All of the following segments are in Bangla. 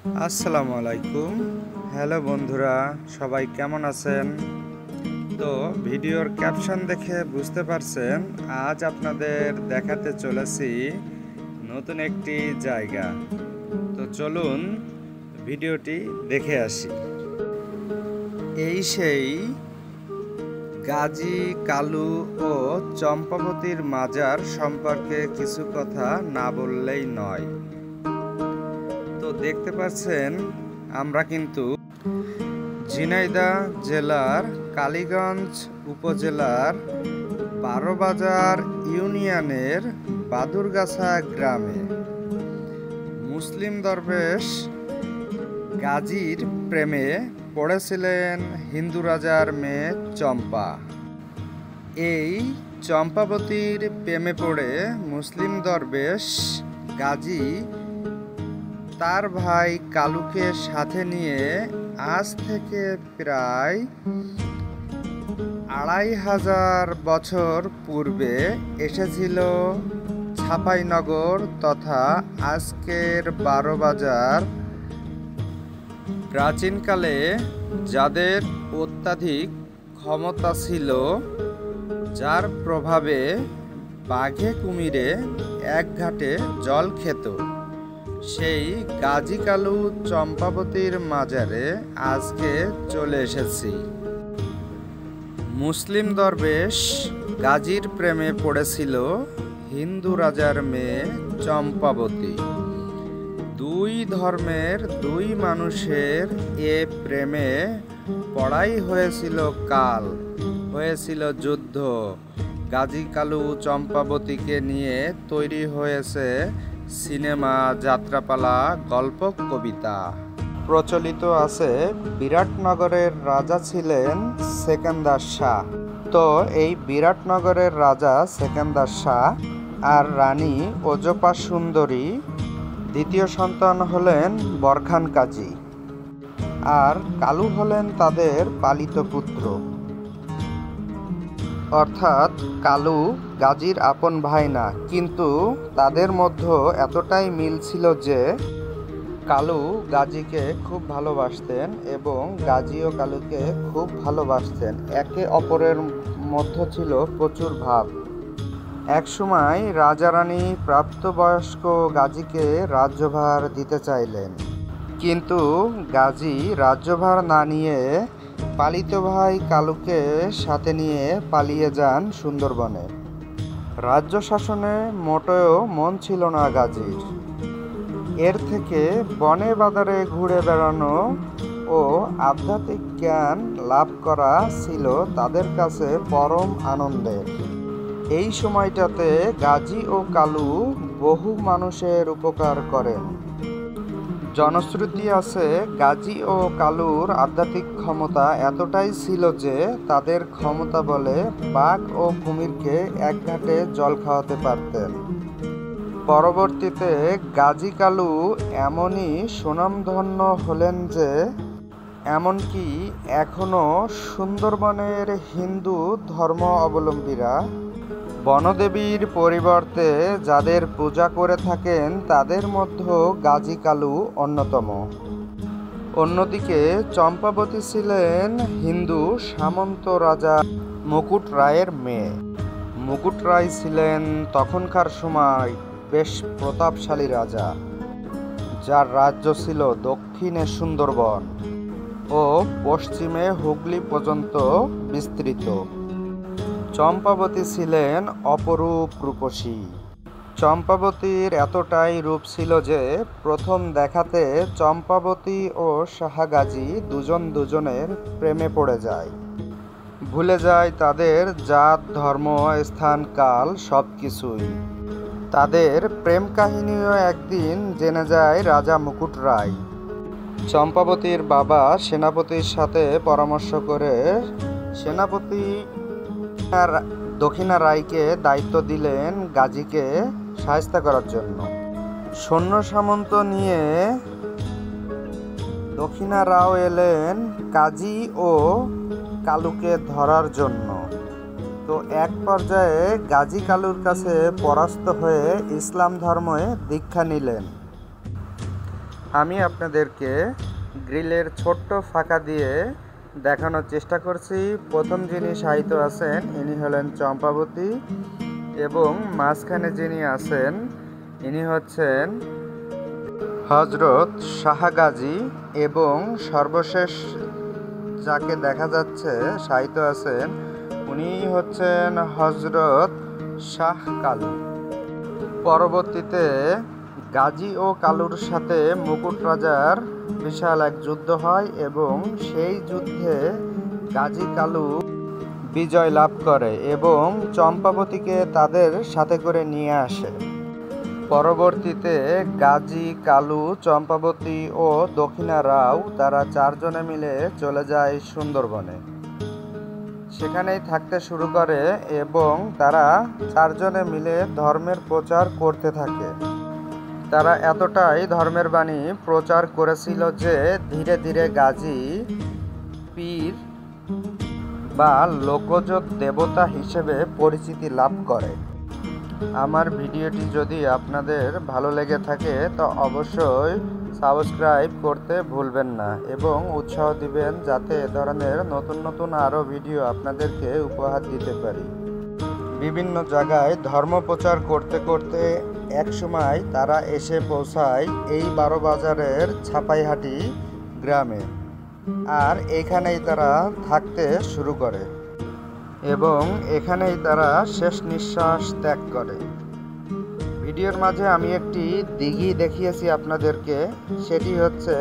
আসসালামু আলাইকুম। হ্যালো বন্ধুরা, সবাই কেমন আছেন? তো ভিডিওর ক্যাপশন দেখে বুঝতে পারছেন আজ আপনাদের দেখাতে চলেছি নতুন একটি জায়গা। তো চলুন ভিডিওটি দেখে আসি। এই সেই গাজী কালু ও চম্পাবতীর মাজার সম্পর্কে কিছু কথা না বললেই নয়। তো দেখতে পাচ্ছেন আমরা কিন্তু ঝিনাইদহ জেলার কালীগঞ্জ উপজেলার বারোবাজার ইউনিয়নের বাদুরগাছা গ্রামে মুসলিম দরবেশ গাজীর প্রেমে পড়েছিলেন হিন্দু রাজার মেয়ে চম্পা। এই চম্পাবতীর প্রেমে পড়ে মুসলিম দরবেশ গাজী তার ভাই কালুকে সাথে নিয়ে আজ থেকে প্রায় ২৫০০ বছর পূর্বে এসেছিল চাঁপাইনগর তথা আজকের বারোবাজার। প্রাচীনকালে যাদের অত্যাধিক ক্ষমতা ছিল, যার প্রভাবে বাঘে কুমিরে এক ঘাটে জল খেত, সেই গাজী কালু চম্পাবতীর মাজারে আজকে চলে এসেছি। মুসলিম দরবেশ গাজীর প্রেমে পড়েছিল হিন্দু রাজার মেয়ে চম্পাবতী। দুই ধর্মের দুই মানুষের এ প্রেমে পড়াই হয়েছিল কাল, হয়েছিল যুদ্ধ। গাজী কালু চম্পাবতীকে নিয়ে তৈরি হয়েছে সিনেমা, যাত্রাপালা, গল্প, কবিতা। প্রচলিত আছে বিরাটনগরের রাজা ছিলেন সেকেন্দার শাহ। তো এই বিরাটনগরের রাজা সেকেন্দার শাহ আর রানী ওজপা সুন্দরী, দ্বিতীয় সন্তান হলেন বরখান কাজী, আর কালু হলেন তাদের পালিত পুত্র। অর্থাৎ কালু গাজীর আপন ভাই না, কিন্তু তাদের মধ্যে এতটাই মিল ছিল যে কালু গাজীকে খুব ভালোবাসতেন এবং গাজীও কালুকে খুব ভালোবাসতেন। একে অপরের মধ্যে ছিল প্রচুর ভাব। একসময় রাজা রানী প্রাপ্তবয়স্ক গাজীকে রাজ্যভার দিতে চাইলেন, কিন্তু গাজী রাজ্যভার না নিয়ে পালিত ভাই কালুকে সাথে নিয়ে পালিয়ে যান সুন্দরবনে। রাজ্য শাসনে মোটেও মন ছিল না গাজীর। এর থেকে বনে বাজারে ঘুরে বেড়ানো ও আধ্যাত্মিক জ্ঞান লাভ করা ছিল তাদের কাছে পরম আনন্দের। এই সময়টাতে গাজী ও কালু বহু মানুষের উপকার করেন। জনশ্রুতি আছে গাজী ও কালুর আধ্যাত্মিক ক্ষমতা এতটাই ছিল যে তাদের ক্ষমতা বলে বাঘ ও কুমিরকে এক ঘাটে জল খাওয়াতে পারতেন। পরবর্তীতে গাজী কালু এমনই সুনামধন্য হলেন যে এমনকি এখনও সুন্দরবনের হিন্দু ধর্ম অবলম্বীরা বনদেবীর পরিবর্তে যাদের পূজা করে থাকেন তাদের মধ্যে গাজী কালু অন্যতম। অন্যদিকে চম্পাবতী ছিলেন হিন্দু সামন্ত রাজা মুকুট রায়ের মেয়ে। মুকুট রায় ছিলেন তখনকার সময় বেশ প্রতাপশালী রাজা, যার রাজ্য ছিল দক্ষিণে সুন্দরবন ও পশ্চিমে হুগলি পর্যন্ত বিস্তৃত। চম্পাবতী ছিলেন অপরূপ রূপসী। চম্পাবতীর এতটাই রূপ ছিল যে প্রথম দেখাতে চম্পাবতী ও শাহ গাজী দুজন দুজনের প্রেমে পড়ে যায়, ভুলে যায় তাদের জাত, ধর্ম, স্থান, কাল সব কিছুই। তাদের প্রেম কাহিনীও একদিন জেনে যায় রাজা মুকুট রায়। চম্পাবতীর বাবা সেনাপতির সাথে পরামর্শ করে সেনাপতি দক্ষিণা রায়কে দায়িত্ব দিলেন গাজীকে সাহায্য করার জন্য। সৈন্য সামন্ত নিয়ে দক্ষিণা রাও এলেন গাজী ও কালুকে ধরার জন্য। তো এক পর্যায়ে গাজী কালুর কাছে পরাস্ত হয়ে ইসলাম ধর্মে দীক্ষা নিলেন। আমি আপনাদেরকে গ্রিলের ছোট্ট ফাঁকা দিয়ে দেখানোর চেষ্টা করছি। প্রথম যিনি শায়িত আছেন ইনি হলেন চম্পাবতী এবং মাঝখানে যিনি আছেন ইনি হচ্ছেন হজরত শাহ গাজী এবং সর্বশেষ যাকে দেখা যাচ্ছে শায়িত আছেন উনি হচ্ছেন হজরত শাহ কালু। পরবর্তীতে গাজী ও কালুর সাথে মুকুট রাজার বিশাল এক যুদ্ধ হয় এবং সেই যুদ্ধে গাজী কালু বিজয় লাভ করে এবং চম্পাবতীকে তাদের সাথে করে নিয়ে আসে। পরবর্তীতে গাজী, কালু, চম্পাবতী ও দক্ষিণা রাও তারা চারজনে মিলে চলে যায় সুন্দরবনে। সেখানেই থাকতে শুরু করে এবং তারা চারজনে মিলে ধর্মের প্রচার করতে থাকে। তারা এতটাই ধর্মের বাণী প্রচার করেছিল যে ধীরে ধীরে গাজী পীর বা লোকজ দেবতা হিসেবে পরিচিতি লাভ করে। আমার ভিডিওটি যদি আপনাদের ভালো লেগে থাকে তো অবশ্যই সাবস্ক্রাইব করতে ভুলবেন না এবং উৎসাহ দিবেন যাতে এ ধরনের নতুন নতুন আরও ভিডিও আপনাদেরকে উপহার দিতে পারি। বিভিন্ন জায়গায় ধর্ম প্রচার করতে করতে একসময় তারা এসে পৌঁছায় এই 12 বাজারের ছাপাইহাটি গ্রামে, আর এখানেই তারা থাকতে শুরু করে এবং এখানেই তারা শেষ নিঃশ্বাস ত্যাগ করে। ভিডিওর মাঝে আমি একটি দিঘি দেখিয়েছি আপনাদেরকে, সেটি হচ্ছে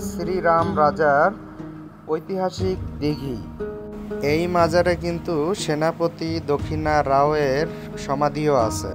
শ্রীরাম রাজার ঐতিহাসিক দিঘি। এই মাজারে কিন্তু সেনাপতি দক্ষিণা রাওয়ের সমাধিও আছে।